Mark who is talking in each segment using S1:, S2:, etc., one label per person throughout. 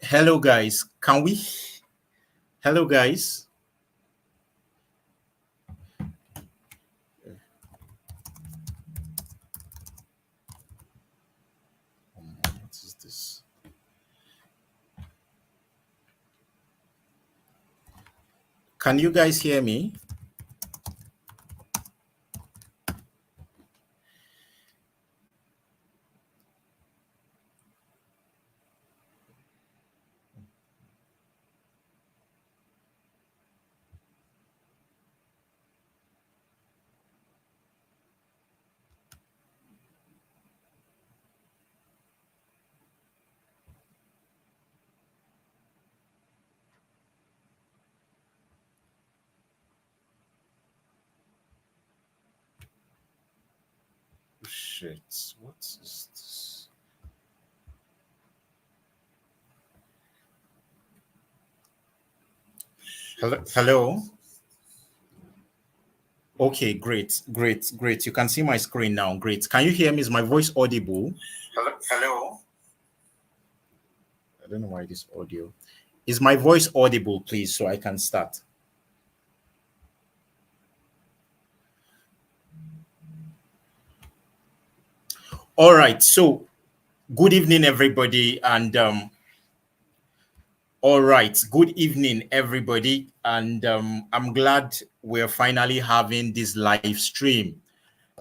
S1: Hello, guys. Can we? Hello, guys. What is this? Can you guys hear me? Oh, shit. What is this? Hello. Hello. Okay, great, great, great. You can see my screen now. Great. Can you hear me? Is my voice audible? Hello. Hello. I don't know why this audio. Is my voice audible, please, so I can start? All right. So, good evening, everybody, and all right. Good evening, everybody. And I'm glad we're finally having this live stream.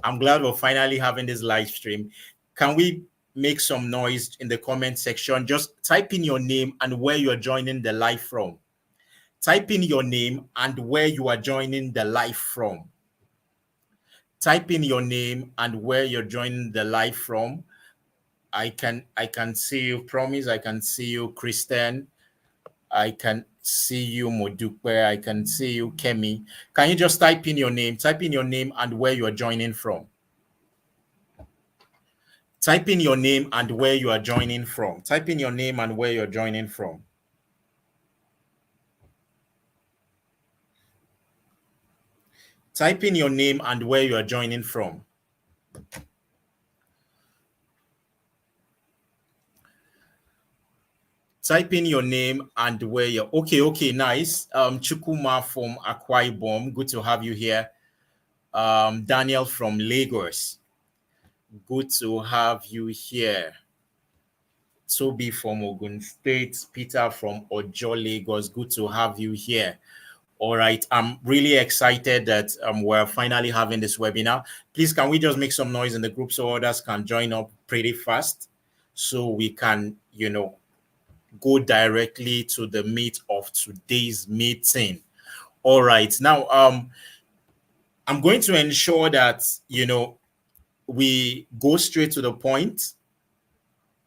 S1: I'm glad we're finally having this live stream. Can we make some noise in the comment section? Just type in your name and where you're joining the live from. Type in your name and where you are joining the live from. Type in your name and where you're joining the live from. I can see you, Promise. I can see you, Kristen. I can see you, Modupe. I can see you, Kemi. Can you just type in your name? Type in your name and where you are joining from. Type in your name and where you are joining from. Type in your name and where you're joining from. Type in your name and where you are joining from. Type in your name and where you're. Okay, nice. Chukuma from Akwa Ibom. Good to have you here. Daniel from Lagos. Good to have you here. Toby from Ogun State. Peter from Ojo, Lagos. Good to have you here. All right, I'm really excited that we're finally having this webinar. Please, can we just make some noise in the group so others can join up pretty fast so we can, go directly to the meat of today's meeting. All right, now I'm going to ensure that, we go straight to the point.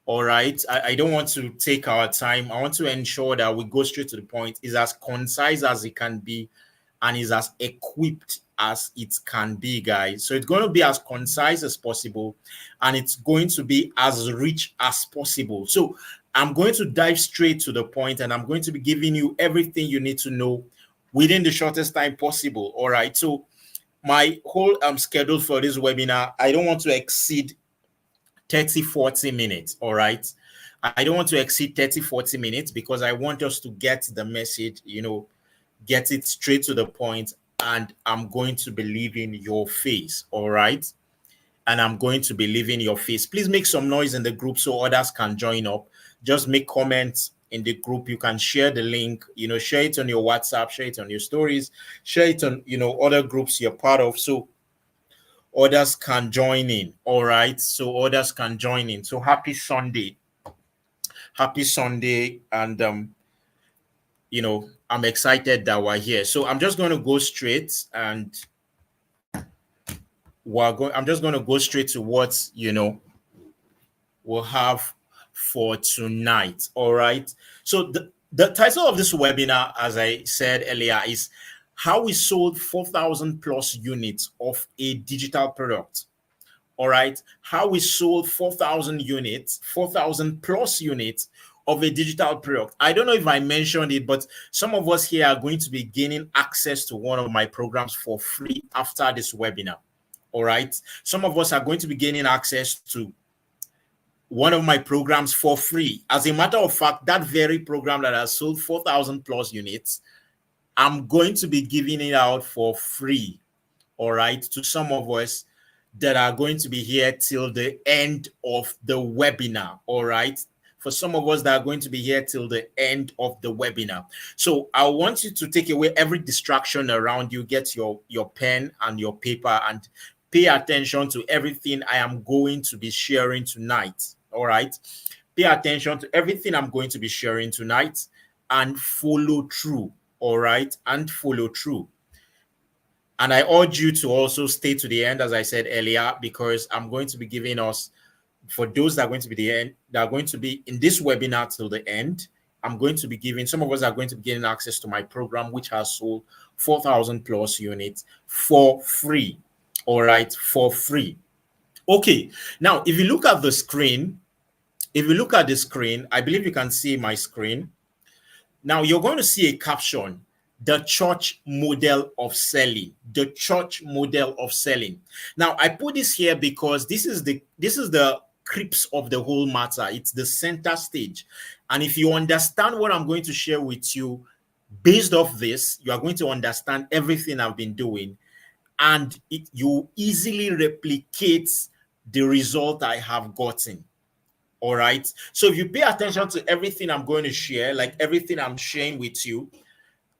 S1: All right, I don't want to take our time. I want to ensure that we go straight to the point. Is as concise as it can be and is as equipped as it can be, guys. So it's going to be as concise as possible and it's going to be as rich as possible. So I'm going to dive straight to the point and I'm going to be giving you everything you need to know within the shortest time possible. All right. So my whole schedule for this webinar, I don't want to exceed 30-40 minutes. All right. I don't want to exceed 30-40 minutes because I want us to get the message, get it straight to the point, and I'm going to believe in your face. All right. And I'm going to believe in your face. Please make some noise in the group so others can join up. Just make comments in the group. You can share the link, share it on your WhatsApp, share it on your stories, share it on, other groups you're part of. So others can join in. All right. So others can join in. So happy Sunday. Happy Sunday. And I'm excited that we're here. So I'm just going to go straight and I'm just going to go straight to what, we'll have for tonight. All right. So the title of this webinar, as I said earlier, is how we sold 4,000 plus units of a digital product. All right. How we sold 4,000 units, 4,000 plus units of a digital product. I don't know if I mentioned it, but some of us here are going to be gaining access to one of my programs for free after this webinar. All right. Some of us are going to be gaining access to one of my programs for free. As a matter of fact, that very program that has sold 4,000 plus units, I'm going to be giving it out for free, all right, to some of us that are going to be here till the end of the webinar, all right? For some of us that are going to be here till the end of the webinar. So I want you to take away every distraction around you, get your pen and your paper, and pay attention to everything I am going to be sharing tonight, all right? Pay attention to everything I'm going to be sharing tonight and follow through, all right? And follow through. And I urge you to also stay to the end, as I said earlier, because I'm going to be giving us, for those that are going to be the end, that are going to be in this webinar till the end, I'm going to be giving, some of us are going to be getting access to my program, which has sold 4,000 plus units for free. All right, for free. Okay, now if you look at the screen, I believe you can see my screen. Now you're going to see a caption, the church model of selling. The church model of selling. Now I put this here because this is the crux of the whole matter. It's the center stage. And if you understand what I'm going to share with you based off this, you are going to understand everything I've been doing, and you easily replicate the result I have gotten. All right. So if you pay attention to everything I'm going to share, like everything I'm sharing with you,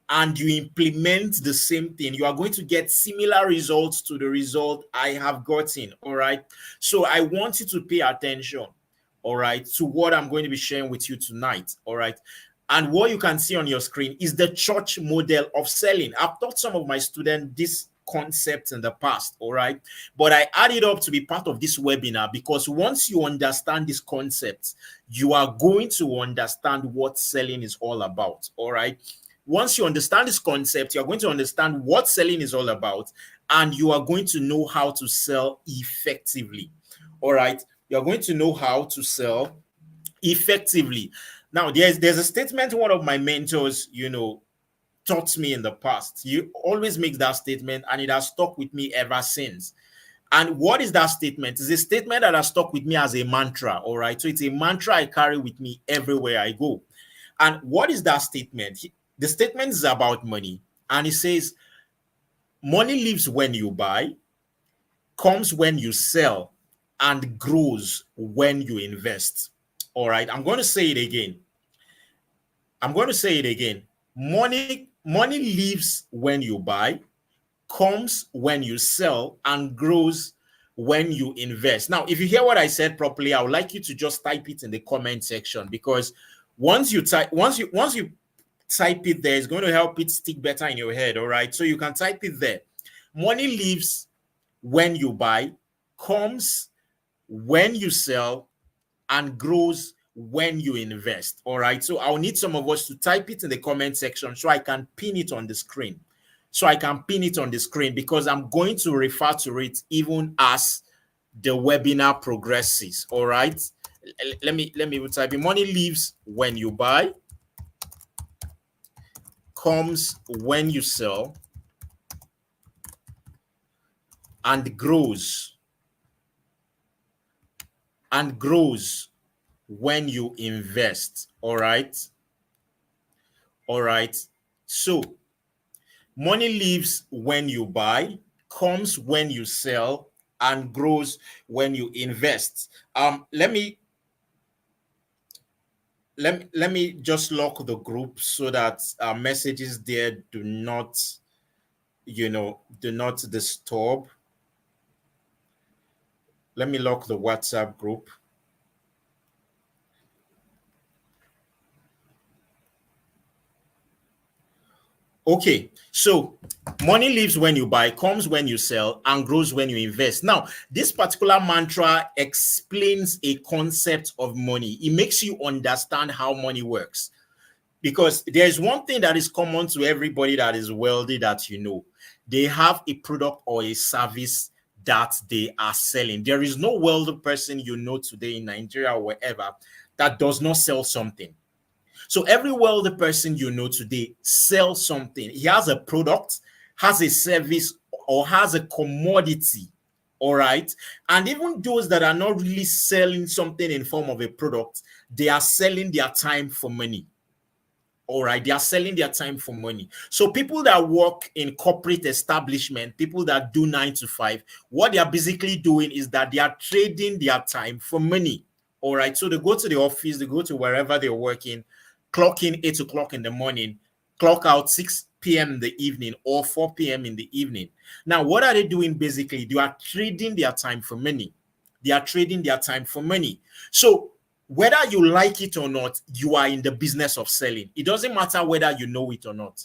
S1: and you implement the same thing, you are going to get similar results to the result I have gotten. All right. So I want you to pay attention, all right, to what I'm going to be sharing with you tonight. All right. And what you can see on your screen is the church model of selling. I've taught some of my students this concept in the past, all right, but I added up to be part of this webinar because once you understand this concept, you are going to understand what selling is all about. All right. Once you understand this concept, you're going to understand what selling is all about, and you are going to know how to sell effectively. All right. You're going to know how to sell effectively. Now, there's a statement one of my mentors, taught me in the past. You always make that statement, and it has stuck with me ever since. And what is that statement? It's a statement that has stuck with me as a mantra. All right. So it's a mantra I carry with me everywhere I go. And what is that statement? The statement is about money. And it says, money lives when you buy, comes when you sell, and grows when you invest. All right. I'm going to say it again. Money lives when you buy, comes when you sell, and grows when you invest. Now, if you hear what I said properly, I would like you to just type it in the comment section, because once you type it there, it's going to help it stick better in your head. All right. So you can type it there. Money lives when you buy, comes when you sell, and grows when you invest. All right. So I'll need some of us to type it in the comment section so I can pin it on the screen. Because I'm going to refer to it even as the webinar progresses. All right. Let me type it. Money lives when you buy, comes when you sell, and grows when you invest. All right. So money lives when you buy, comes when you sell, and grows when you invest. Let me just lock the group so that messages there do not disturb. Let me lock the WhatsApp group. Okay, so money lives when you buy, comes when you sell, and grows when you invest. Now, this particular mantra explains a concept of money. It makes you understand how money works. Because there's one thing that is common to everybody that is wealthy that they have a product or a service that they are selling. There is no wealthy person today in Nigeria or wherever that does not sell something. So every wealthy person today sells something. He has a product, has a service, or has a commodity All right. And even those that are not really selling something in form of a product, they are selling their time for money. All right, they are selling their time for money. So people that work in corporate establishment, people that do 9 to 5, what they are basically doing is that they are trading their time for money. All right, so they go to the office, they go to wherever they're working, clock in 8 o'clock in the morning, clock out 6 p.m. in the evening or 4 p.m. in the evening. Now, what are they doing basically? They are trading their time for money. They are trading their time for money. So whether you like it or not, you are in the business of selling. It doesn't matter whether you know it or not.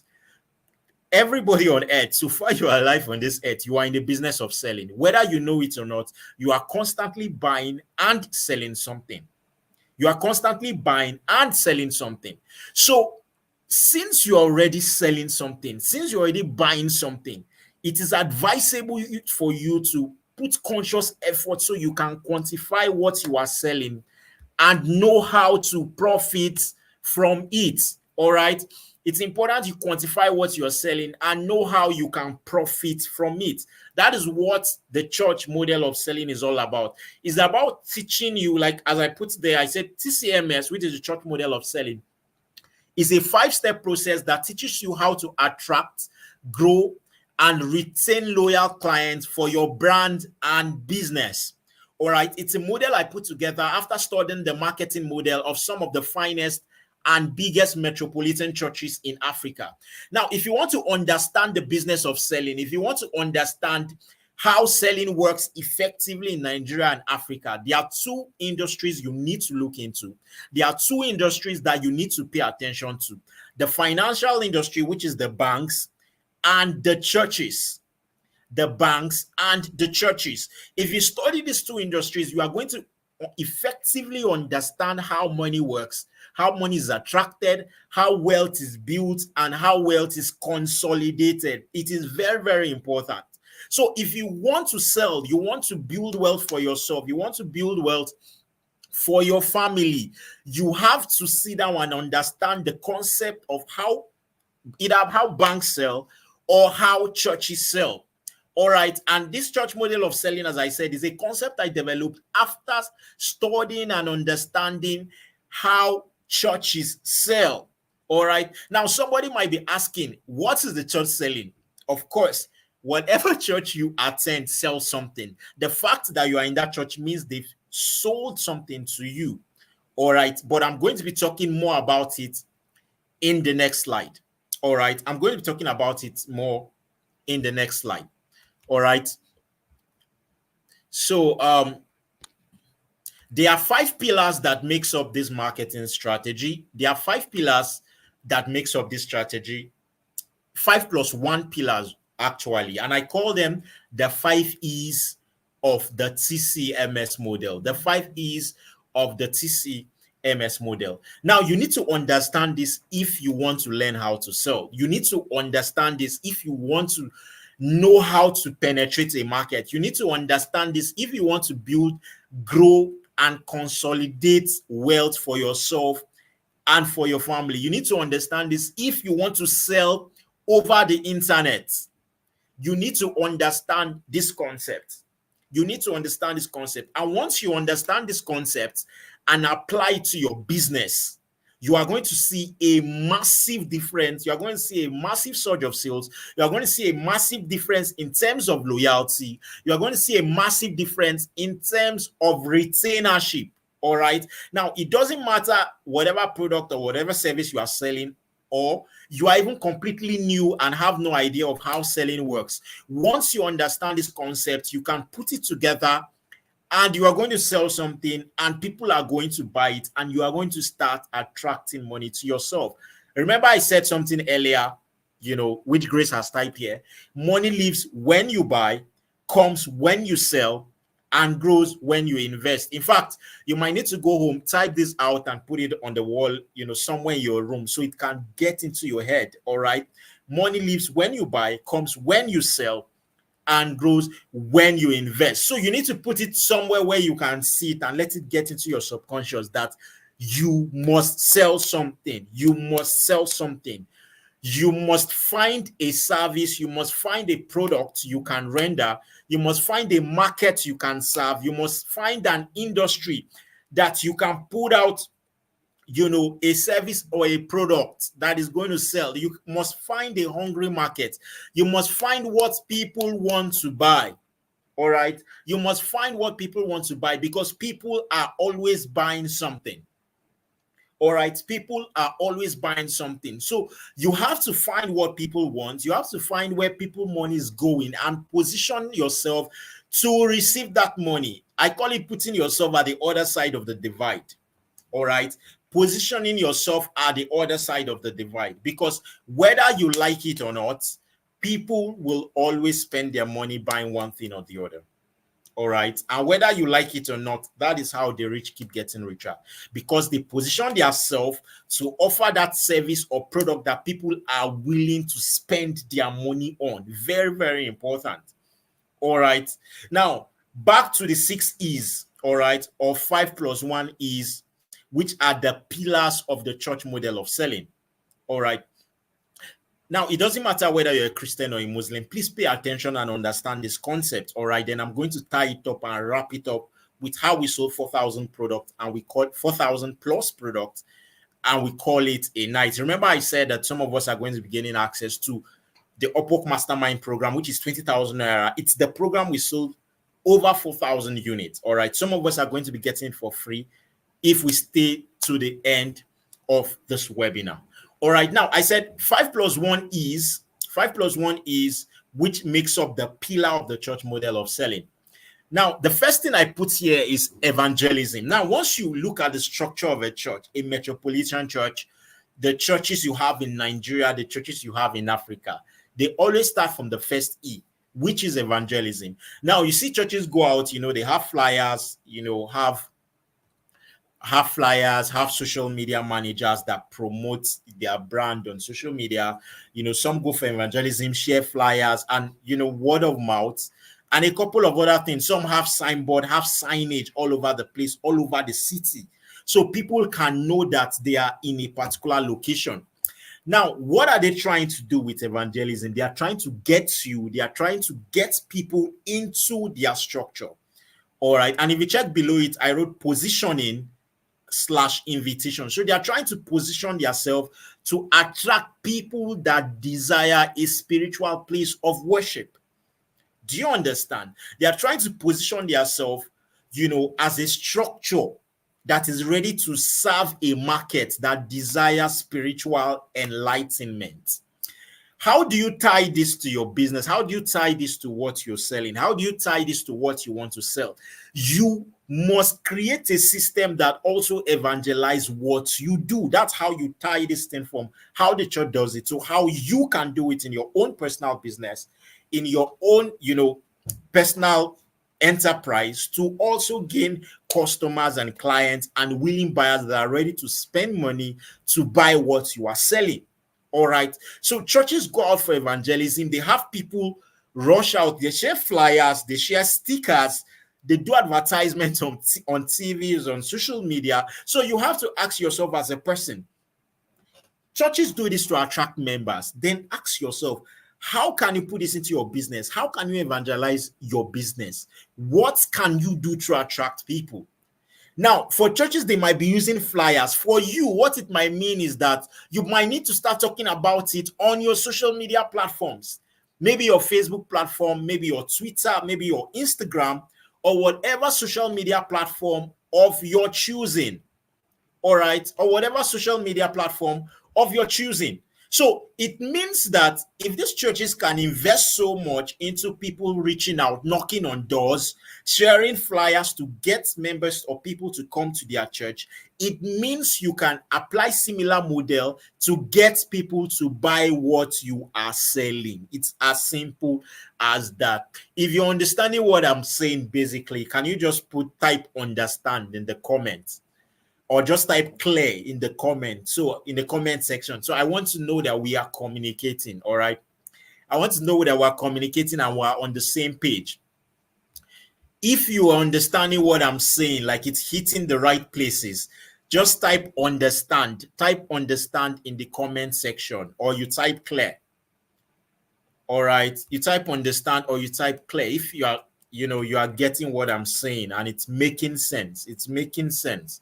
S1: Everybody on earth, so far you are alive on this earth, you are in the business of selling. Whether you know it or not, you are constantly buying and selling something. You are constantly buying and selling something. So since you're already selling something, since you're already buying something, it is advisable for you to put conscious effort so you can quantify what you are selling and know how to profit from it. All right. It's important you quantify what you're selling and know how you can profit from it. That is what the church model of selling is all about. It's about teaching you, like as I put there, I said TCMS, which is the church model of selling, is a 5-step process that teaches you how to attract, grow, and retain loyal clients for your brand and business. All right, it's a model I put together after studying the marketing model of some of the finest and biggest metropolitan churches in Africa. Now, if you want to understand the business of selling, if you want to understand how selling works effectively in Nigeria and Africa, there are two industries you need to look into. There are two industries that you need to pay attention to: the financial industry, which is the banks, and the churches. The banks and the churches. If you study these two industries, you are going to effectively understand how money works, how money is attracted, how wealth is built, and how wealth is consolidated. It is very, very important. So if you want to sell, you want to build wealth for yourself, you want to build wealth for your family, you have to sit down and understand the concept of either how banks sell or how churches sell. All right. And this church model of selling, as I said, is a concept I developed after studying and understanding how churches sell. All right. Now, somebody might be asking, what is the church selling? Of course, whatever church you attend sells something. The fact that you are in that church means they've sold something to you. All right. But I'm going to be talking more about it in the next slide. All right. I'm going to be talking about it more in the next slide. All right. So there are 5 pillars that makes up this marketing strategy. There are 5 pillars that makes up this strategy. 5 plus 1 pillars actually, and I call them the 5 E's of the TCMS model. The 5 E's of the TCMS model. Now, you need to understand this if you want to learn how to sell. You need to understand this if you want to know how to penetrate a market. You need to understand this if you want to build, grow, and consolidate wealth for yourself and for your family. You need to understand this if you want to sell over the internet. You need to understand this concept. You need to understand this concept. And once you understand this concept and apply it to your business, you are going to see a massive difference. You are going to see a massive surge of sales. You are going to see a massive difference in terms of loyalty. You are going to see a massive difference in terms of retainership. All right. Now, it doesn't matter whatever product or whatever service you are selling, or you are even completely new and have no idea of how selling works. Once you understand this concept, you can put it together and you are going to sell something and people are going to buy it and you are going to start attracting money to yourself. Remember I said something earlier, which Grace has typed here. Money lives when you buy, comes when you sell, and grows when you invest. In fact, you might need to go home, type this out and put it on the wall, somewhere in your room so it can get into your head. All right. Money lives when you buy, comes when you sell, and grows when you invest. So you need to put it somewhere where you can see it and let it get into your subconscious that you must sell something. You must sell something. You must find a service, you must find a product you can render, you must find a market you can serve, you must find an industry that you can put out, a service or a product that is going to sell. You must find a hungry market. You must find what people want to buy. All right. You must find what people want to buy, because people are always buying something. All right. People are always buying something. So you have to find what people want. You have to find where people money is going and position yourself to receive that money. I call it putting yourself at the other side of the divide. All right. Positioning yourself at the other side of the divide, because whether you like it or not, people will always spend their money buying one thing or the other. All right. And whether you like it or not, that is how the rich keep getting richer, because they position themselves to offer that service or product that people are willing to spend their money on. Very, very important. All right. Now, back to the 6 E's, all right, or 5+1 E's, which are the pillars of the church model of selling. All right. Now, it doesn't matter whether you're a Christian or a Muslim. Please pay attention and understand this concept. All right. Then I'm going to tie it up and wrap it up with how we sold 4,000 products, and we call 4,000 plus products, and we call it a night. Remember, I said that some of us are going to be gaining access to the Upwork Mastermind program, which is 20,000 naira. It's the program we sold over 4,000 units. All right. Some of us are going to be getting it for free if we stay to the end of this webinar. All right. Now, I said 5+1 E's, which makes up the pillar of the church model of selling. Now, the first thing I put here is evangelism. Now, once you look at the structure of a church, a metropolitan church, the churches you have in Nigeria, the churches you have in Africa, they always start from the first E, which is evangelism. Now, you see churches go out, they have flyers, have flyers, have social media managers that promote their brand on social media. Some go for evangelism, share flyers, and word of mouth, and a couple of other things. Some have signboard, have signage all over the place, all over the city, so people can know that they are in a particular location. Now, what are they trying to do with evangelism? They are trying to get people into their structure. All right. And if you check below it, I wrote positioning / invitation. So they are trying to position themselves to attract people that desire a spiritual place of worship. Do you understand? They are trying to position themselves, as a structure that is ready to serve a market that desires spiritual enlightenment. How do you tie this to your business? How do you tie this to what you're selling? How do you tie this to what you want to sell? You must create a system that also evangelizes what you do. That's how you tie this thing from how the church does it to how you can do it in your own personal business, in your own, personal enterprise, to also gain customers and clients and willing buyers that are ready to spend money to buy what you are selling. All right. So churches go out for evangelism. They have people rush out. They share flyers. They share stickers. They do advertisements on TVs, on social media. So you have to ask yourself as a person, churches do this to attract members. Then ask yourself, how can you put this into your business? How can you evangelize your business? What can you do to attract people? Now, for churches, they might be using flyers. For you, what it might mean is that you might need to start talking about it on your social media platforms. Maybe your Facebook platform, maybe your Twitter, maybe your Instagram, or whatever social media platform of your choosing. All right, or whatever social media platform of your choosing. So it means that if these churches can invest so much into people reaching out, knocking on doors, sharing flyers to get members or people to come to their church, it means you can apply similar model to get people to buy what you are selling. It's as simple as that. If you're understanding what I'm saying, basically, can you just type understand in the comments? Or just type clear in the comment. So in the comment section. So I want to know that we are communicating. All right. I want to know that we're communicating and we're on the same page. If you are understanding what I'm saying, like it's hitting the right places, Just type understand. Type understand in the comment section, or you type clear. All right. You type understand or you type clear. If you are, you are getting what I'm saying and it's making sense. It's making sense.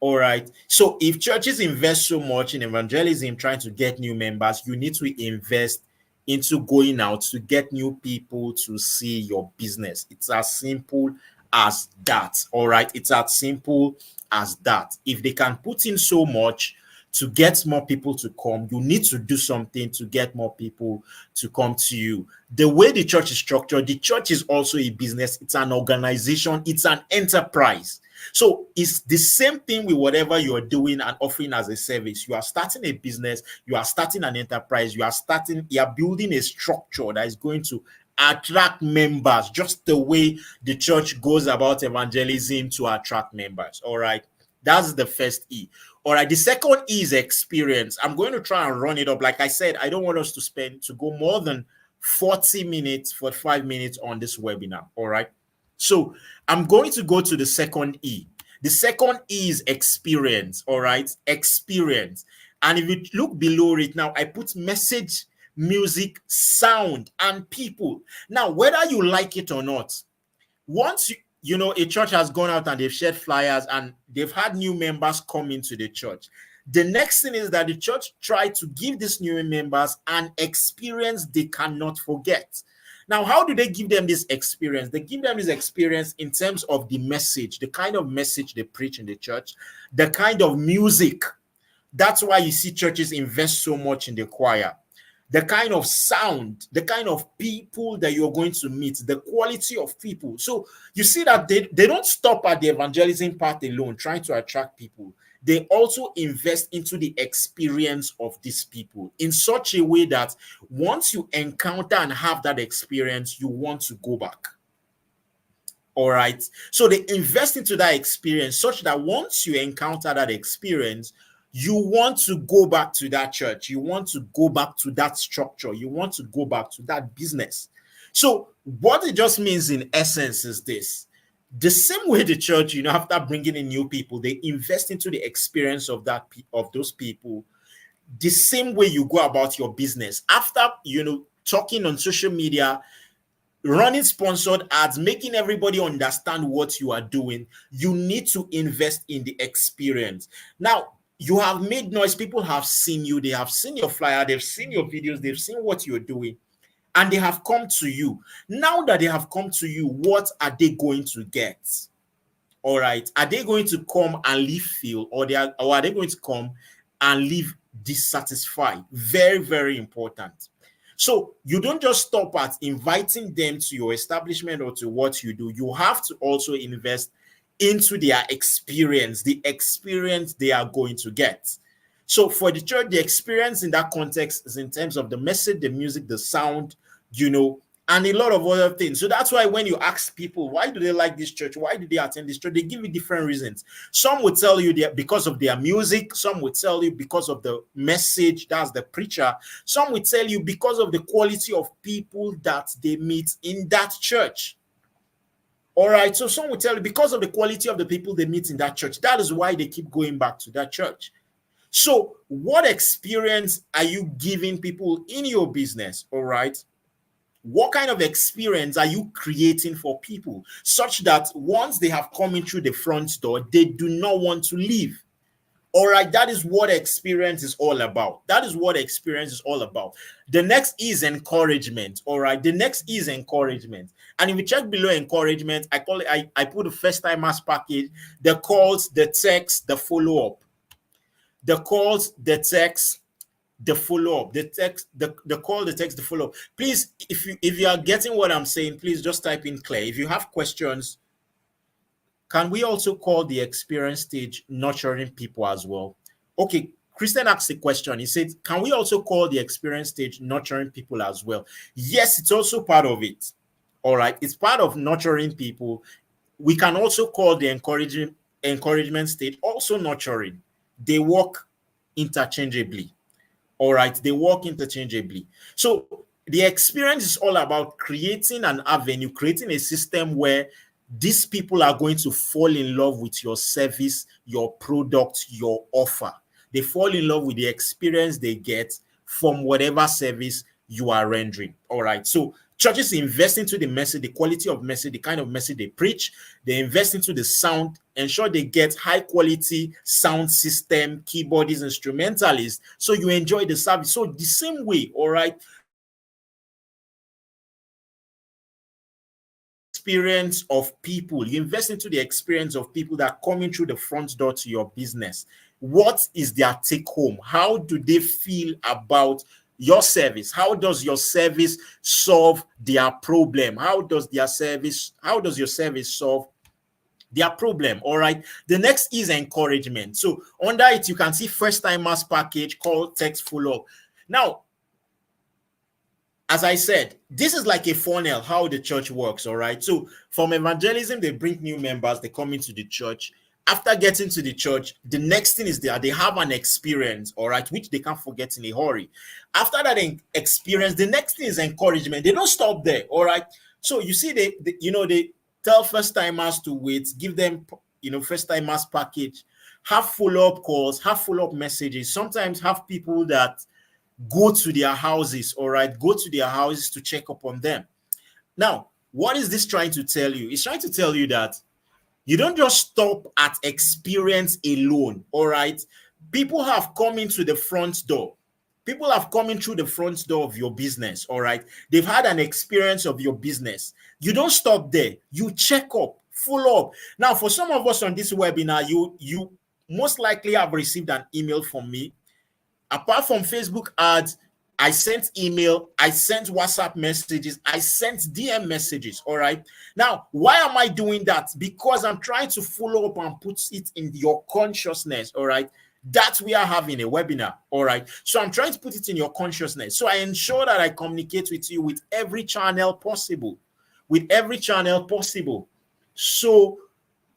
S1: All right. So if churches invest so much in evangelism, trying to get new members, you need to invest into going out to get new people to see your business. It's as simple as that. All right. It's as simple as that. If they can put in so much to get more people to come, you need to do something to get more people to come to you. The way the church is structured, the church is also a business. It's an organization. It's an enterprise. So it's the same thing with whatever you're doing and offering as a service. You are starting a business, you are starting an enterprise, you are building a structure that is going to attract members, just the way the church goes about evangelism to attract members. All right. That's the first E. All right. The second E is experience. I'm going to try and run it up. Like I said, I don't want us to go more than 40 minutes, 45 minutes on this webinar. All right. So I'm going to go to the second E. The second E is experience. All right. Experience. And if you look below it now, I put message, music, sound, and people. Now, whether you like it or not, once a church has gone out and they've shared flyers and they've had new members come into the church, the next thing is that the church tried to give these new members an experience they cannot forget. Now, how do they give them this experience? They give them this experience in terms of the message, the kind of message they preach in the church, the kind of music. That's why you see churches invest so much in the choir. The kind of sound, the kind of people that you're going to meet, the quality of people. So you see that they don't stop at the evangelism part alone, trying to attract people. They also invest into the experience of these people in such a way that once you encounter and have that experience, you want to go back. All right. So they invest into that experience such that once you encounter that experience, you want to go back to that church. You want to go back to that structure. You want to go back to that business. So what it just means in essence is this. The same way the church, after bringing in new people, they invest into the experience of those people. The same way you go about your business. After, talking on social media, running sponsored ads, making everybody understand what you are doing, you need to invest in the experience. Now, you have made noise. People have seen you. They have seen your flyer. They've seen your videos. They've seen what you're doing. And they have come to you. Now that they have come to you, what are they going to get? All right. Are they going to come and leave feel, or are they going to come and leave dissatisfied? Very, very important. So you don't just stop at inviting them to your establishment or to what you do. You have to also invest into their experience, the experience they are going to get. So for the church, the experience in that context is in terms of the message, the music, the sound, and a lot of other things. So that's why when you ask people, why do they like this church? Why do they attend this church? They give you different reasons. Some will tell you because of their music. Some will tell you because of the message, that's the preacher. Some will tell you because of the quality of people that they meet in that church. All right. So some will tell you because of the quality of the people they meet in that church. That is why they keep going back to that church. So what experience are you giving people in your business? All right. What kind of experience are you creating for people such that once they have come in through the front door, they do not want to leave? All right, that is what experience is all about. That is what experience is all about. The next is encouragement. All right, the next is encouragement. And if you check below encouragement, I call it, I put a first timers package, the calls, the text, the follow-up. The calls, the text, the follow-up, the text, the call, the text, the follow-up. Please, if you are getting what I'm saying, please just type in clear. If you have questions, can we also call the experience stage nurturing people as well? Okay, Christian asked a question. He said, can we also call the experience stage nurturing people as well? Yes, it's also part of it. All right, it's part of nurturing people. We can also call the encouragement stage also nurturing. They work interchangeably. All right, they work interchangeably. So the experience is all about creating an avenue, creating a system where these people are going to fall in love with your service, your product, your offer. They fall in love with the experience they get from whatever service you are rendering. All right. So churches invest into the message, the quality of message, the kind of message they preach. They invest into the sound, ensure they get high quality sound system, keyboardists, instrumentalists, so you enjoy the service. So the same way, all right, experience of people, you invest into the experience of people that are coming through the front door to your business. What is their take home? How do they feel about your service? How does your service solve their problem? How does your service solve their problem? All right. The next is encouragement. So under it, you can see first timers package, call, text, follow up. Now, as I said, this is like a funnel, how the church works, all right? So from evangelism, they bring new members, they come into the church. After getting to the church, the next thing is they have an experience, all right, which they can't forget in a hurry. After that experience, the next thing is encouragement. They don't stop there, all right? So you see, they tell first-timers to wait, give them, first-timers package, have follow-up calls, have follow-up messages, sometimes have people that go to their houses, all right, go to their houses to check up on them. Now, what is this trying to tell you? It's trying to tell you that you don't just stop at experience alone, all right? People have come into the front door. People have come in through the front door of your business, all right? They've had an experience of your business. You don't stop there. You check up, follow up. Now, for some of us on this webinar, you most likely have received an email from me. Apart from Facebook ads, I sent email, I sent WhatsApp messages, I sent DM messages, all right? Now, why am I doing that? Because I'm trying to follow up and put it in your consciousness, all right? That we are having a webinar, all right? So I'm trying to put it in your consciousness. So I ensure that I communicate with you with every channel possible, So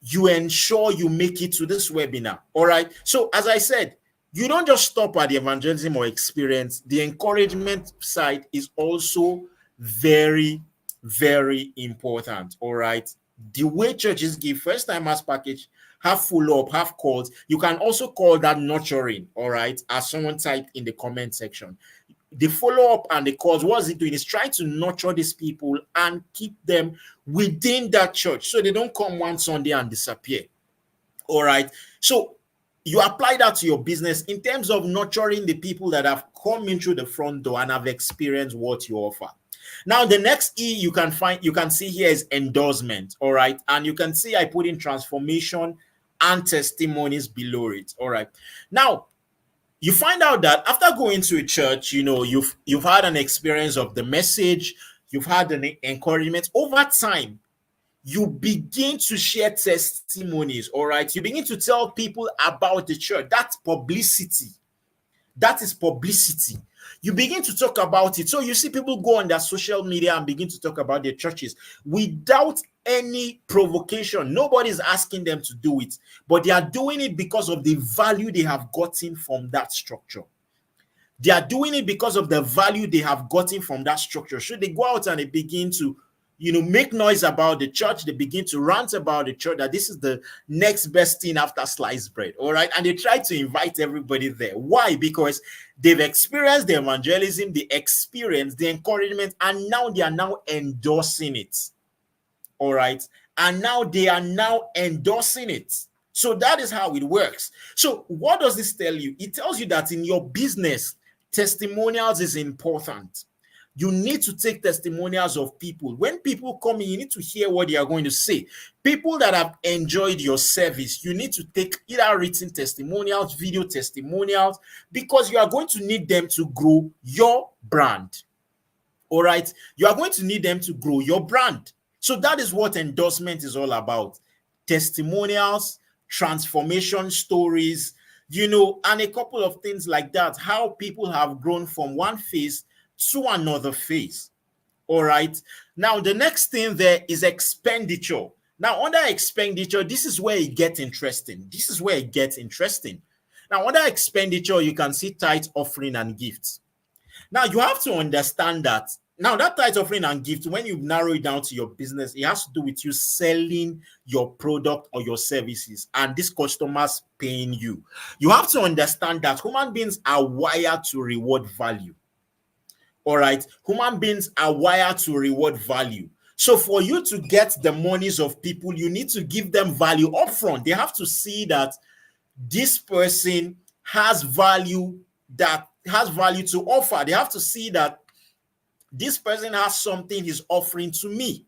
S1: you ensure you make it to this webinar, all right? So as I said, you don't just stop at the evangelism or experience. The encouragement side is also very, very important, all right? The way churches give first-timers package, have follow-up, have calls. You can also call that nurturing, all right, as someone typed in the comment section. The follow-up and the calls, what is it doing? It's trying to nurture these people and keep them within that church so they don't come one Sunday and disappear, all right? So you apply that to your business in terms of nurturing the people that have come in through the front door and have experienced what you offer. Now, the next E you can see here is endorsement, all right? And you can see I put in transformation and testimonies below it, all right? Now, you find out that after going to a church, you've had an experience of the message, you've had an encouragement. Over time, you begin to share testimonies, all right? You begin to tell people about the church. That's publicity. That is publicity. You begin to talk about it. So you see people go on their social media and begin to talk about their churches without any provocation. Nobody's asking them to do it, but they are doing it because of the value they have gotten from that structure. They are doing it because of the value they have gotten from that structure. So they go out and they begin to make noise about the church. They begin to rant about the church, that this is the next best thing after sliced bread, all right? And they try to invite everybody there. Why? Because they've experienced the evangelism, the experience, the encouragement, and now they are now endorsing it, all right? And now they are now endorsing it. So that is how it works. So what does this tell you? It tells you that in your business, testimonials is important. You need to take testimonials of people. When people come in, you need to hear what they are going to say. People that have enjoyed your service, you need to take either written testimonials, video testimonials, because you are going to need them to grow your brand. All right? You are going to need them to grow your brand. So that is what endorsement is all about. Testimonials, transformation stories, and a couple of things like that. How people have grown from one phase to another phase. All right. Now, the next thing there is expenditure. Now, under expenditure, this is where it gets interesting. Now, under expenditure, you can see tithe, offering, and gifts. Now, you have to understand that Now, that tithe offering and gift, when you narrow it down to your business, it has to do with you selling your product or your services, and these customers paying you. You have to understand that human beings are wired to reward value. All right, human beings are wired to reward value. So, for you to get the monies of people, you need to give them value upfront. They have to see that this person has value, that has value to offer. They have to see that this person has something he's offering to me.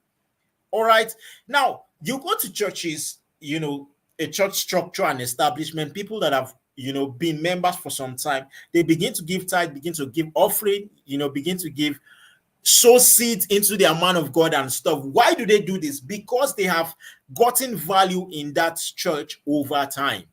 S1: All right. Now, you go to churches, a church structure and establishment, people that have, been members for some time, they begin to give tithe, begin to give offering, begin to give, sow seeds into the amount of God and stuff. Why do they do this? Because they have gotten value in that church over time.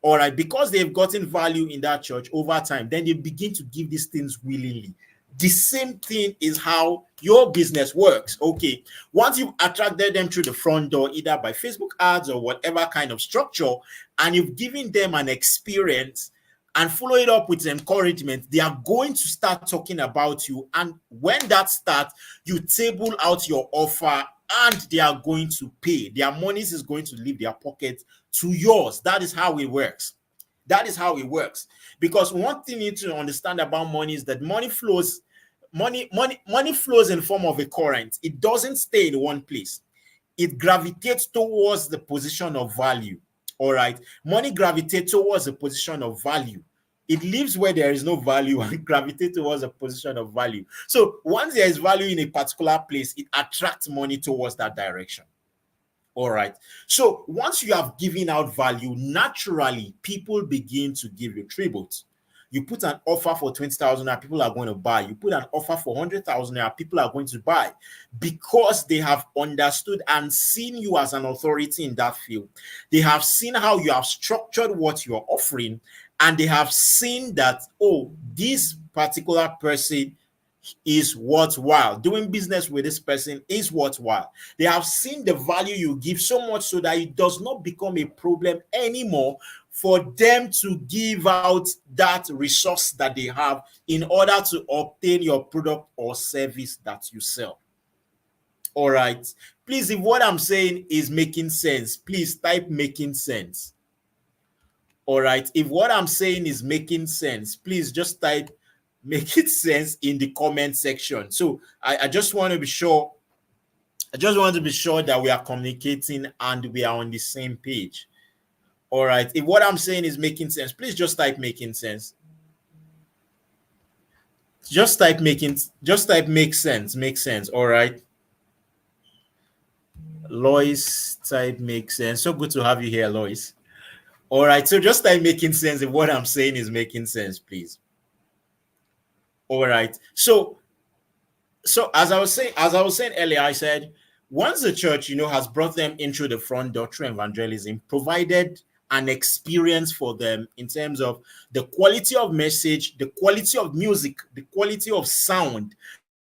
S1: All right, because they've gotten value in that church over time, then they begin to give these things willingly. The same thing is how your business works. Okay, once you've attracted them through the front door, either by Facebook ads or whatever kind of structure, and you've given them an experience and follow it up with encouragement, they are going to start talking about you. And when that starts, you table out your offer and they are going to pay. Their monies is going to leave their pocket to yours. That is how it works. That is how it works. Because one thing you need to understand about money is that money flows in form of a current. It doesn't stay in one place. It gravitates towards the position of value. All right. Money gravitates towards a position of value. It lives where there is no value and gravitates towards a position of value. So once there is value in a particular place, it attracts money towards that direction. All right. So once you have given out value, naturally, people begin to give you tribute. You put an offer for 20,000 naira, people are going to buy. You put an offer for 100,000 naira, people are going to buy because they have understood and seen you as an authority in that field. They have seen how you have structured what you are offering, and they have seen that, oh, this particular person is worthwhile. Doing business with this person is worthwhile. They have seen the value you give so much so that it does not become a problem anymore for them to give out that resource that they have in order to obtain your product or service that you sell. All right. Please, if what I'm saying is making sense, please type making sense. All right. If what I'm saying is making sense, please just type make it sense in the comment section. So I just want to be sure. I just want to be sure that we are communicating and we are on the same page. All right. If what I'm saying is making sense, please just type making sense. Just type make sense. Make sense. All right. Lois, type make sense. So good to have you here, Lois. All right. So just type making sense if what I'm saying is making sense, please. All right. So as I was saying earlier, I said once the church, has brought them into the front door through evangelism, provided an experience for them in terms of the quality of message, the quality of music, the quality of sound,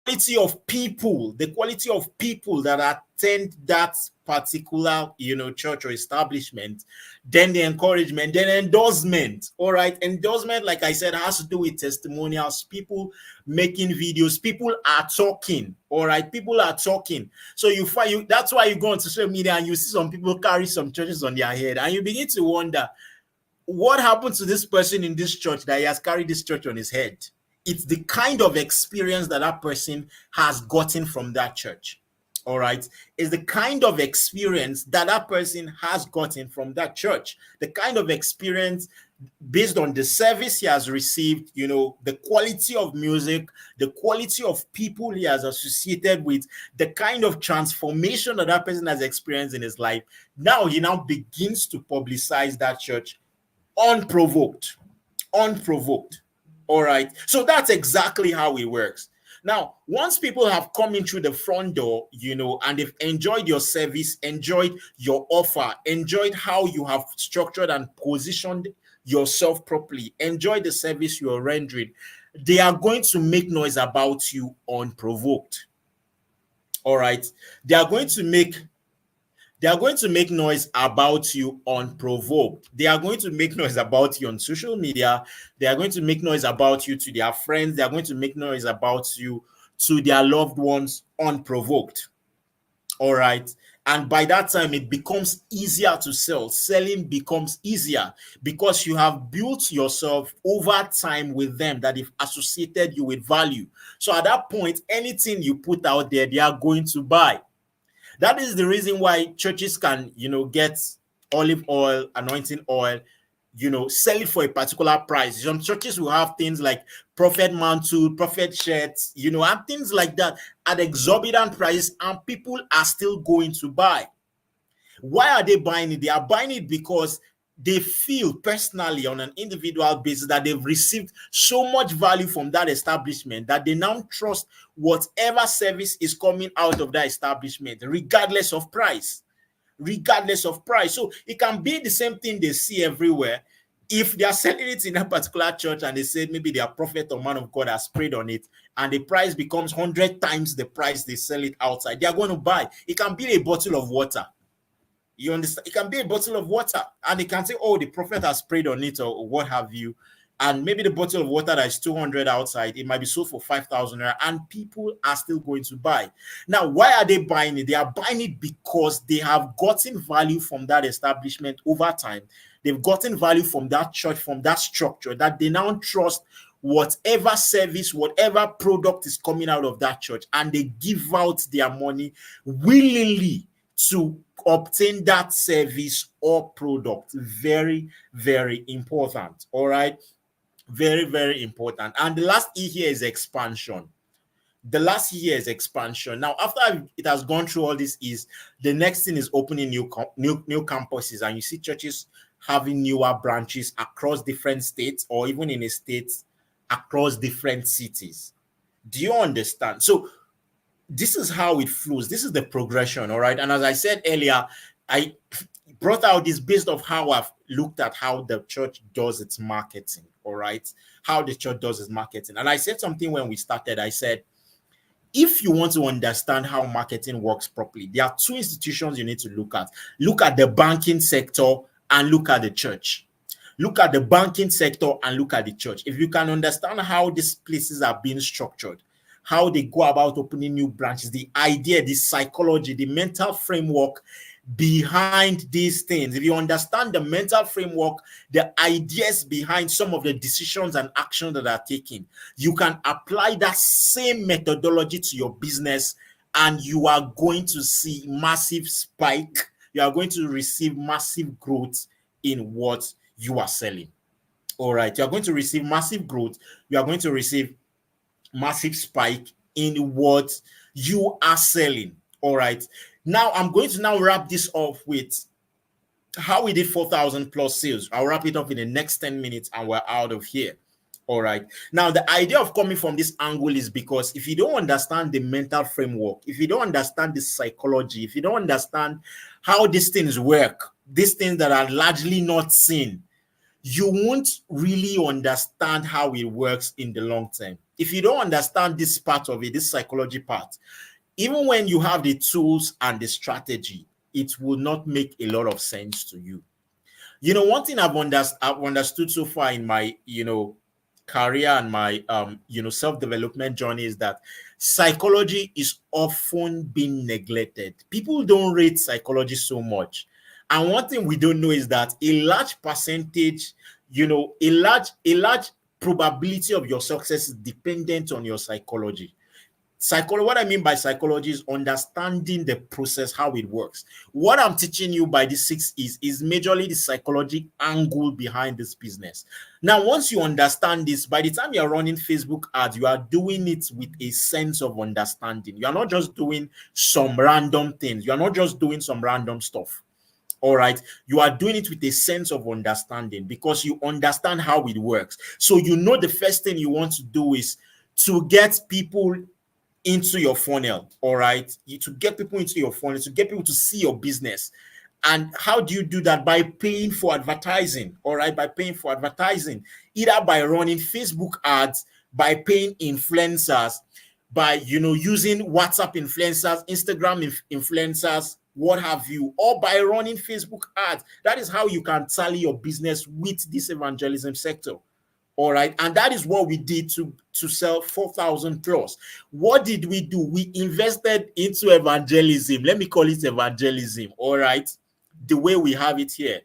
S1: the quality of people that attend that particular, church or establishment, then the encouragement, then endorsement. All right. Endorsement, like I said, has to do with testimonials, people making videos, people are talking. All right. People are talking. So you find that's why you go on social media and you see some people carry some churches on their head and you begin to wonder what happened to this person in this church that he has carried this church on his head. It's the kind of experience that person has gotten from that church. All right. It's the kind of experience that person has gotten from that church. The kind of experience based on the service he has received, the quality of music, the quality of people he has associated with, the kind of transformation that person has experienced in his life. Now he begins to publicize that church unprovoked. All right. So that's exactly how it works. Now, once people have come in through the front door, and they've enjoyed your service, enjoyed your offer, enjoyed how you have structured and positioned yourself properly, enjoyed the service you are rendering, they are going to make noise about you unprovoked. All right. They are going to make noise about you unprovoked. They are going to make noise about you on social media. They are going to make noise about you to their friends. They are going to make noise about you to their loved ones unprovoked. All right. And by that time, it becomes easier to sell. Selling becomes easier because you have built yourself over time with them, that have associated you with value. So at that point, anything you put out there, they are going to buy. That is the reason why churches can, get olive oil, anointing oil, sell it for a particular price. Some churches will have things like prophet mantle, prophet shirts, and things like that at exorbitant prices, and people are still going to buy. Why are they buying it? They are buying it because they feel personally, on an individual basis, that they've received so much value from that establishment that they now trust whatever service is coming out of that establishment, regardless of price. Regardless of price. So it can be the same thing they see everywhere. If they are selling it in a particular church and they say maybe their prophet or man of God has prayed on it and the price becomes 100 times the price they sell it outside, they are going to buy. It can be a bottle of water. You understand? It can be a bottle of water, and they can say, oh, the prophet has prayed on it, or what have you. And maybe the bottle of water that is 200 outside, it might be sold for 5,000, and people are still going to buy. Now, why are they buying it? They are buying it because they have gotten value from that establishment over time. They've gotten value from that church, from that structure, that they now trust whatever service, whatever product is coming out of that church, and they give out their money willingly to obtain that service or product. Very, very important. All right. Very, very important. And the last E here is expansion. The last year is expansion. Now, after it has gone through all this, is the next thing is opening new campuses, and you see churches having newer branches across different states, or even in a state across different cities. Do you understand? So this is how it flows. This is the progression. All right. And as I said earlier, I brought out this based off how I've looked at how the church does its marketing. All right. How the church does its marketing. And I said something when we started. I said, if you want to understand how marketing works properly, there are two institutions you need to look at. Look at the banking sector and look at the church. Look at the banking sector and look at the church. If you can understand how these places are being structured, how they go about opening new branches, the idea, the psychology, the mental framework behind these things. If you understand the mental framework, the ideas behind some of the decisions and actions that are taken, you can apply that same methodology to your business, and you are going to see massive spike. You are going to receive massive growth in what you are selling. All right. You are going to receive massive growth. You are going to receive massive spike in what you are selling. All right. Now I'm going to now wrap this up with how we did 4,000 plus sales. I'll wrap it up in the next 10 minutes and we're out of here. All right. Now, the idea of coming from this angle is because if you don't understand the mental framework, if you don't understand the psychology, if you don't understand how these things work, these things that are largely not seen, you won't really understand how it works in the long term. If you don't understand this part of it, this psychology part, even when you have the tools and the strategy, it will not make a lot of sense to you. One thing I've understood so far in my, career and my, self-development journey is that psychology is often being neglected. People don't rate psychology so much. And one thing we don't know is that a large percentage, a large probability of your success is dependent on your psychology. What I mean by psychology is understanding the process, how it works. What I'm teaching you by the 6 is majorly the psychology angle behind this business. Now, once you understand this, by the time you're running Facebook ads, you are doing it with a sense of understanding. You are not just doing some random things. You are not just doing some random stuff. All right. You are doing it with a sense of understanding because you understand how it works. So the first thing you want to do is to get people into your funnel. All right. To get people into your funnel, to get people to see your business. And how do you do that? By paying for advertising. All right. By paying for advertising, either by running Facebook ads, by paying influencers, by, using WhatsApp influencers, Instagram influencers, what have you, or by running Facebook ads. That is how you can tally your business with this evangelism sector. All right. And that is what we did to sell 4,000 plus. What did we do? We invested into evangelism. Let me call it evangelism. All right. The way we have it here.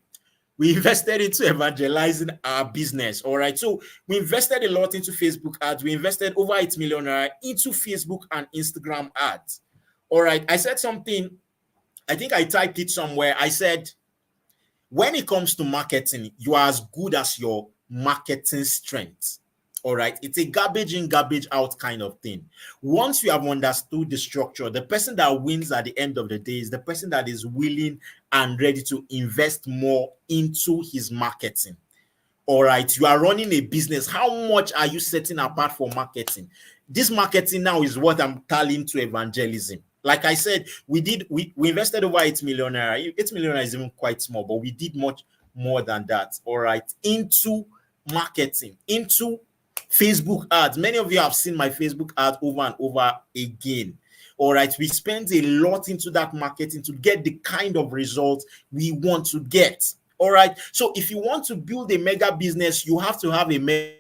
S1: We invested into evangelizing our business. All right. So we invested a lot into Facebook ads. We invested over 8 million into Facebook and Instagram ads. All right. I said something, I think I typed it somewhere. I said, when it comes to marketing, you are as good as your marketing strength. All right. It's a garbage in, garbage out kind of thing. Once you have understood the structure, the person that wins at the end of the day is the person that is willing and ready to invest more into his marketing. All right. You are running a business. How much are you setting apart for marketing? This marketing now is what I'm tallying to evangelism. Like I said, we invested over 8 million. 8 million is even quite small, but we did much more than that. All right. Into marketing, into Facebook ads. Many of you have seen my Facebook ads over and over again. All right. We spent a lot into that marketing to get the kind of results we want to get. All right. So if you want to build a mega business, you have to have a mega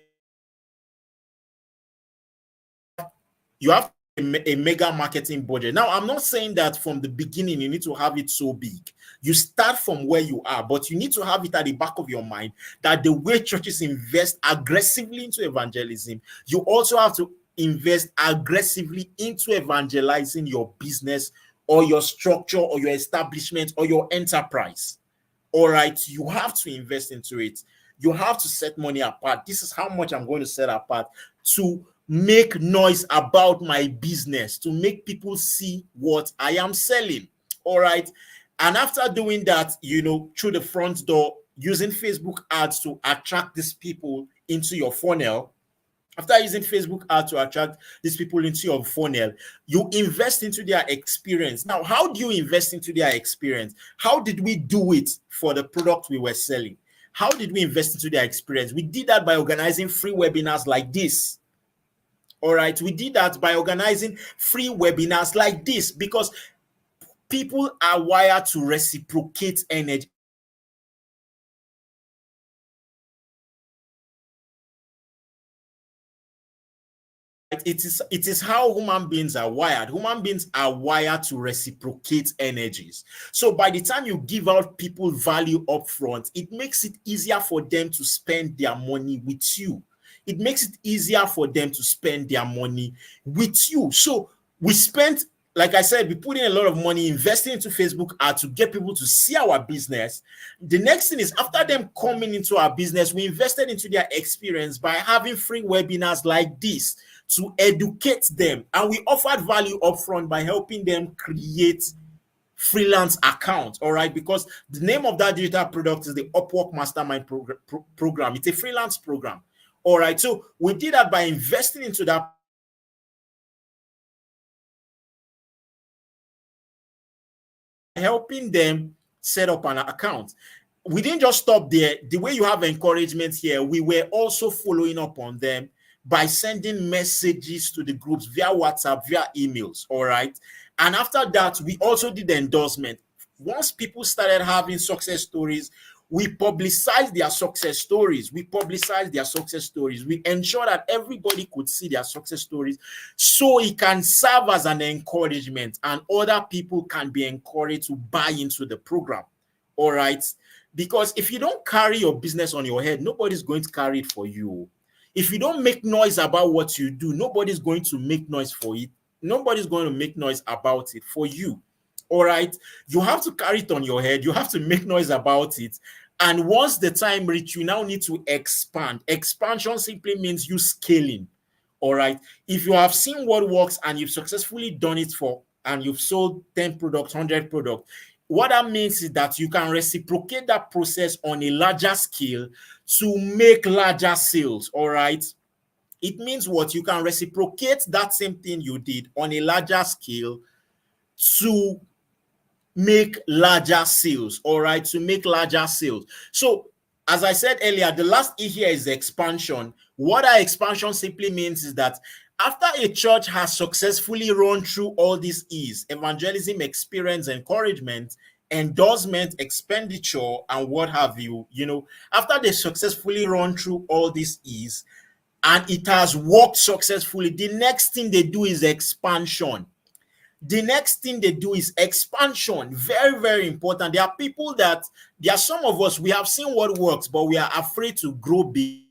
S1: marketing budget. Now, I'm not saying that from the beginning you need to have it so big. You start from where you are, but you need to have it at the back of your mind that the way churches invest aggressively into evangelism, you also have to invest aggressively into evangelizing your business or your structure or your establishment or your enterprise. All right, you have to invest into it. You have to set money apart. This is how much I'm going to set apart to make noise about my business, to make people see what I am selling. All right. And after doing that, through the front door, using Facebook ads to attract these people into your funnel, after using Facebook ads to attract these people into your funnel, you invest into their experience. Now, how do you invest into their experience? How did we do it for the product we were selling? How did we invest into their experience? We did that by organizing free webinars like this. All right, we did that by organizing free webinars like this because people are wired to reciprocate energy. It is how human beings are wired. Human beings are wired to reciprocate energies. So by the time you give out people value up front, it makes it easier for them to spend their money with you. It makes it easier for them to spend their money with you. So we spent, like I said, we put in a lot of money investing into Facebook ads to get people to see our business. The next thing is, after them coming into our business, we invested into their experience by having free webinars like this to educate them. And we offered value upfront by helping them create freelance accounts. All right, because the name of that digital product is the Upwork Mastermind program. It's a freelance program. All right, so we did that by investing into that, helping them set up an account. We didn't just stop there. The way you have encouragement here, we were also following up on them by sending messages to the groups via WhatsApp, via emails. All right, and after that, we also did the endorsement. Once people started having success stories, we publicize their success stories. We ensure that everybody could see their success stories so it can serve as an encouragement and other people can be encouraged to buy into the program. All right. Because if you don't carry your business on your head, nobody's going to carry it for you. If you don't make noise about what you do, nobody's going to make noise for it. Nobody's going to make noise about it for you. All right, you have to carry it on your head. You have to make noise about it. And once the time reach, you now need to expand. Expansion simply means you scaling. All right. If you have seen what works and you've successfully done it and you've sold 10 products, 100 products, what that means is that you can reciprocate that process on a larger scale to make larger sales. All right. It means what? You can reciprocate that same thing you did on a larger scale to make larger sales. All right, to make larger sales. So as I said earlier, the last E here is expansion. What our expansion simply means is that after a church has successfully run through all these E's, evangelism, experience, encouragement, endorsement, expenditure, and what have you. After they successfully run through all these E's and it has worked successfully, the next thing they do is expansion. The next thing they do is expansion. Very, very important. There are some of us, we have seen what works, but we are afraid to grow big,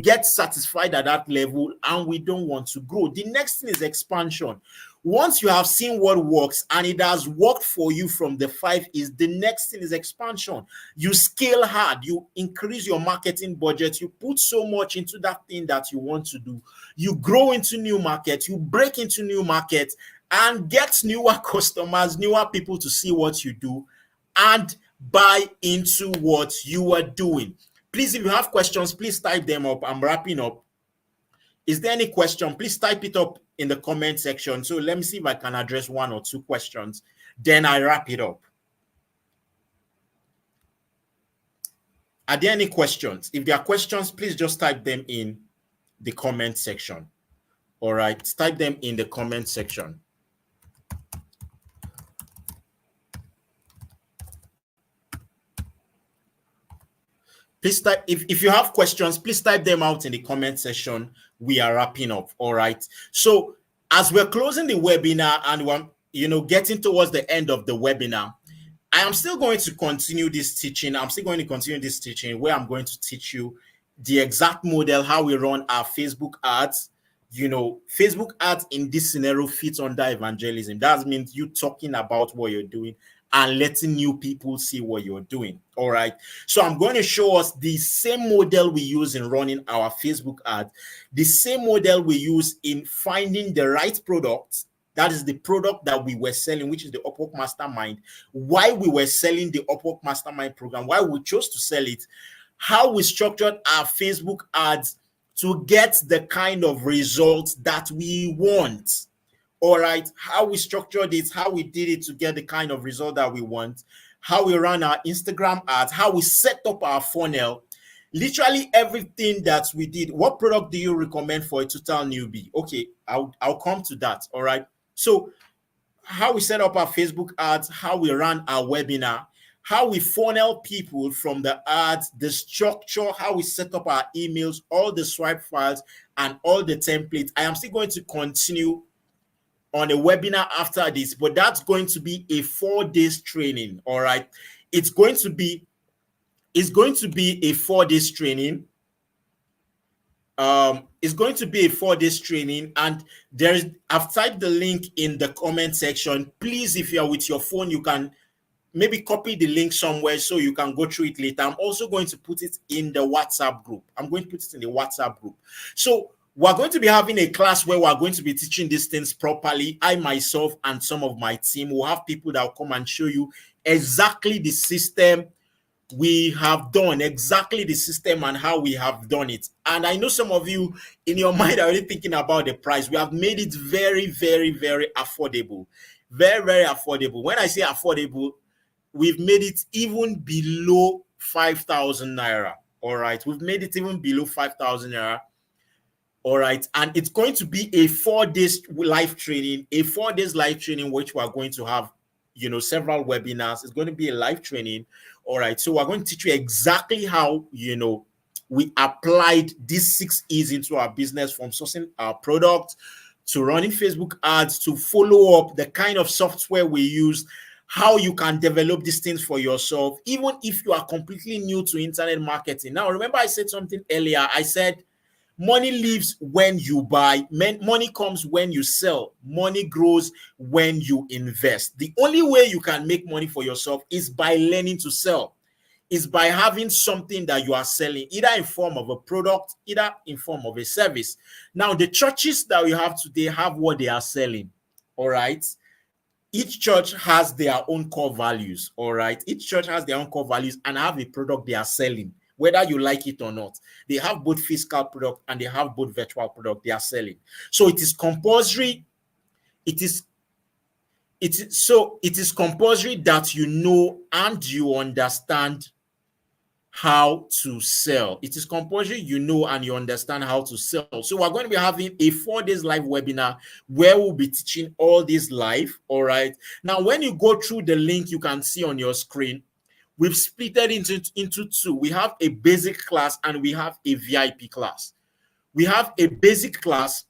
S1: get satisfied at that level, and we don't want to grow. The next thing is expansion. Once you have seen what works and it has worked for you from the 5 E's, the next thing is expansion. You scale hard, you increase your marketing budget, you put so much into that thing that you want to do. You grow into new markets, you break into new markets and get newer customers, newer people to see what you do and buy into what you are doing. Please, if you have questions, please type them up. I'm wrapping up. Is there any question? Please type it up in the comment section. So let me see if I can address 1 or 2 questions. Then I wrap it up. Are there any questions? If there are questions, please just type them in the comment section. All right, type them in the comment section. Please type, if you have questions, please type them out in the comment section. We are wrapping up. All right. So as we're closing the webinar and we're getting towards the end of the webinar, I am still going to continue this teaching. I'm still going to continue this teaching where I'm going to teach you the exact model, how we run our Facebook ads. Facebook ads in this scenario fits under evangelism. That means you talking about what you're doing and letting new people see what you're doing. All right. So I'm going to show us the same model we use in running our Facebook ad, the same model we use in finding the right product. That is the product that we were selling, which is the Upwork Mastermind. Why we were selling the Upwork Mastermind program, why we chose to sell it, how we structured our Facebook ads to get the kind of results that we want. All right, how we structured it, how we did it to get the kind of result that we want, how we run our Instagram ads, how we set up our funnel, literally everything that we did. What product do you recommend for a total newbie? Okay, I'll come to that. All right, so how we set up our Facebook ads, how we ran our webinar, how we funnel people from the ads, the structure, how we set up our emails, all the swipe files, and all the templates. I am still going to continue on a webinar after this, but that's going to be a 4 days training. All right, it's going to be a 4 days training. It's going to be a 4 days training, and I've typed the link in the comment section. Please, if you're with your phone, you can maybe copy the link somewhere so you can go through it later. I'm also going to put it in the WhatsApp group. So we're going to be having a class where we're going to be teaching these things properly. I myself and some of my team will have people that will come and show you exactly the system we have done, exactly the system and how we have done it. And I know some of you in your mind are already thinking about the price. We have made it very, very, very affordable. Very, very affordable. When I say affordable, we've made it even below 5,000 naira. All right, we've made it even below 5,000 naira. All right, and it's going to be a 4 days live training, which we're going to have, several webinars. It's going to be a live training. All right, so we're going to teach you exactly how, we applied these 6 E's into our business, from sourcing our product to running Facebook ads to follow up, the kind of software we use, how you can develop these things for yourself, even if you are completely new to internet marketing. Now, remember I said something earlier. I said, money lives when you buy. Money comes when you sell. Money grows when you invest. The only way you can make money for yourself is by learning to sell. Is by having something that you are selling, either in form of a product, either in form of a service. Now, the churches that we have today have what they are selling. All right. Each church has their own core values. All right. Each church has their own core values and have a product they are selling, whether you like it or not. They have both physical product and they have both virtual product they are selling. So it is compulsory. It is compulsory that you know and you understand how to sell. It is compulsory you know and you understand how to sell. So we're going to be having a 4 days live webinar where we'll be teaching all this live. All right. Now, when you go through the link you can see on your screen, we've split it into two. We have a basic class and we have a VIP class. We have a basic class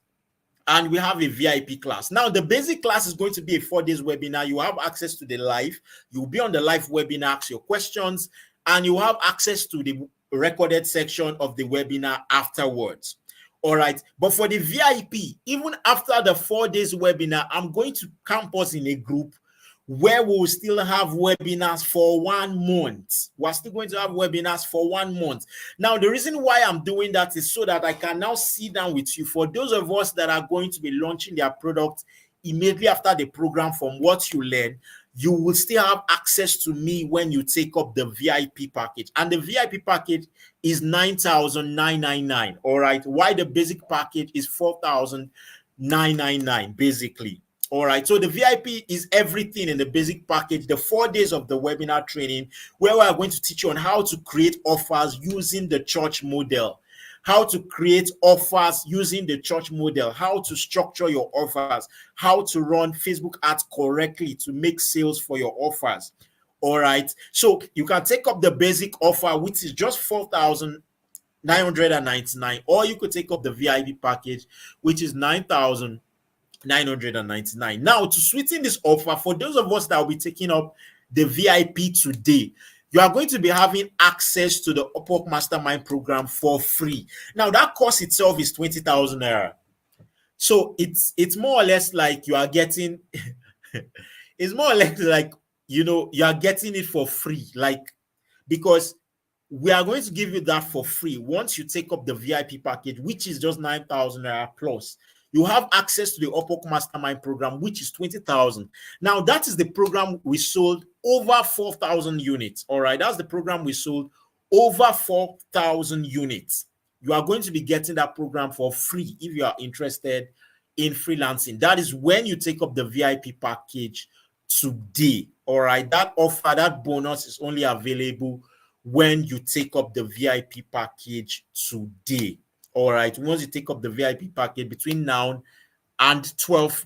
S1: and we have a VIP class. Now, the basic class is going to be a 4 days webinar. You have access to the live. You'll be on the live webinar, ask your questions, and you have access to the recorded section of the webinar afterwards. All right. But for the VIP, even after the 4 days webinar, I'm going to campus in a group where we'll still have webinars for 1 month. We're still going to have webinars for 1 month. Now, the reason why I'm doing that is so that I can now sit down with you. For those of us that are going to be launching their product immediately after the program, from what you learn, you will still have access to me when you take up the VIP package. And the VIP package is 9,999. All right. Why the basic package is 4,999, basically. All right. So the VIP is everything in the basic package, the 4 days of the webinar training, where we are going to teach you on how to create offers using the church model, how to create offers using the church model, how to structure your offers, how to run Facebook ads correctly to make sales for your offers. All right. So you can take up the basic offer, which is just 4,999, or you could take up the VIP package, which is 9,999. Now, to sweeten this offer, for those of us that will be taking up the VIP today, you are going to be having access to the Upwork Mastermind program for free. Now, that cost itself is 20,000 naira. So it's more or less like you are getting it's more or less like, you are getting it for free, like, because we are going to give you that for free once you take up the VIP package, which is just 9,000 naira plus. You have access to the Upwork Mastermind program, which is 20,000. Now, that is the program we sold over 4,000 units. All right. That's the program we sold over 4,000 units. You are going to be getting that program for free if you are interested in freelancing. That is when you take up the VIP package today. All right. That offer, that bonus is only available when you take up the VIP package today. All right. Once you take up the VIP package between now and 12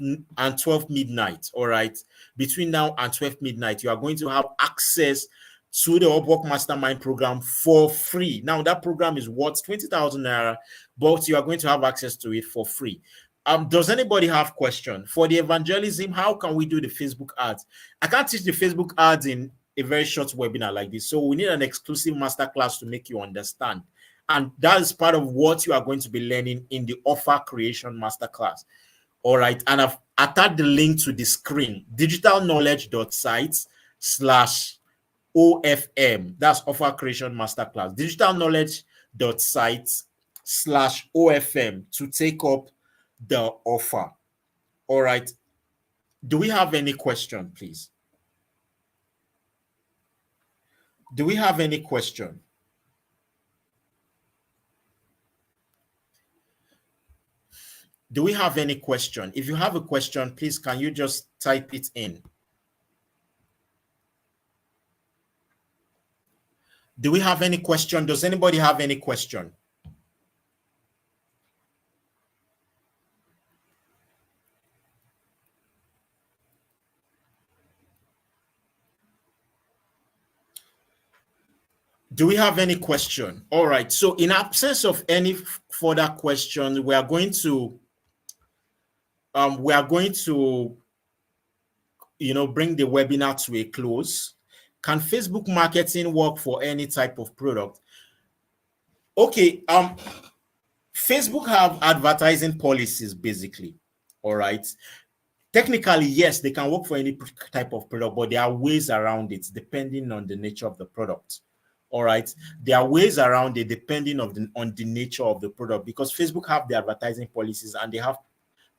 S1: midnight. All right. Between now and 12 midnight, you are going to have access to the Upwork Mastermind program for free. Now, that program is worth 20,000 naira, but you are going to have access to it for free. Does anybody have question for the evangelism? How can we do the Facebook ads? I can't teach the Facebook ads in a very short webinar like this. So we need an exclusive masterclass to make you understand. And that is part of what you are going to be learning in the offer creation masterclass. All right. And I've attached the link to the screen, digitalknowledge.site/OFM. That's offer creation masterclass. Digitalknowledge.site/OFM to take up the offer. All right. Do we have any question, please? Do we have any question? Do we have any question? If you have a question, please, can you just type it in? Do we have any question? Does anybody have any question? Do we have any question? All right. So in absence of any further questions, we are going to bring the webinar to a close. Can Facebook marketing work for any type of product? Okay. Facebook have advertising policies, basically. All right. Technically, yes, they can work for any type of product, but there are ways around it depending on the nature of the product. All right. There are ways around it depending on the nature of the product, because Facebook have the advertising policies and they have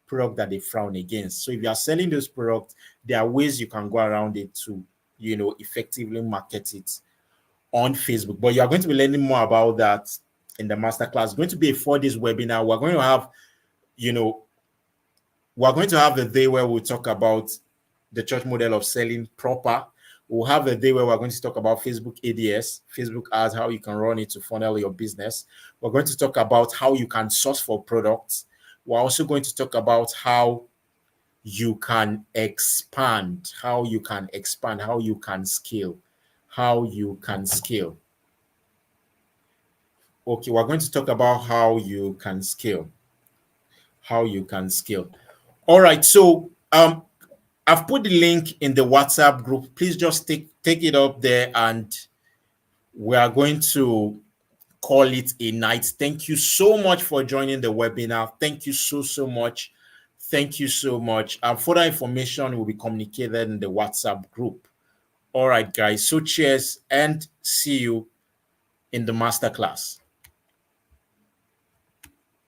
S1: product that they frown against. So if you are selling those products, there are ways you can go around it to, effectively market it on Facebook. But you are going to be learning more about that in the masterclass. It's going to be a 4 days webinar. We're going to have, we're going to have a day where we'll talk about the church model of selling proper. We'll have a day where we're going to talk about Facebook ADS, Facebook ads, how you can run it to funnel your business. We're going to talk about how you can source for products. We're also going to talk about how you can expand, how you can scale, how you can scale. Okay, we're going to talk about how you can scale, All right, so I've put the link in the WhatsApp group. Please just take it up there, and we are going to call it a night. Thank you so much for joining the webinar. Thank you so much. Thank you so much. Further information will be communicated in the WhatsApp group. All right, guys. So cheers and see you in the masterclass.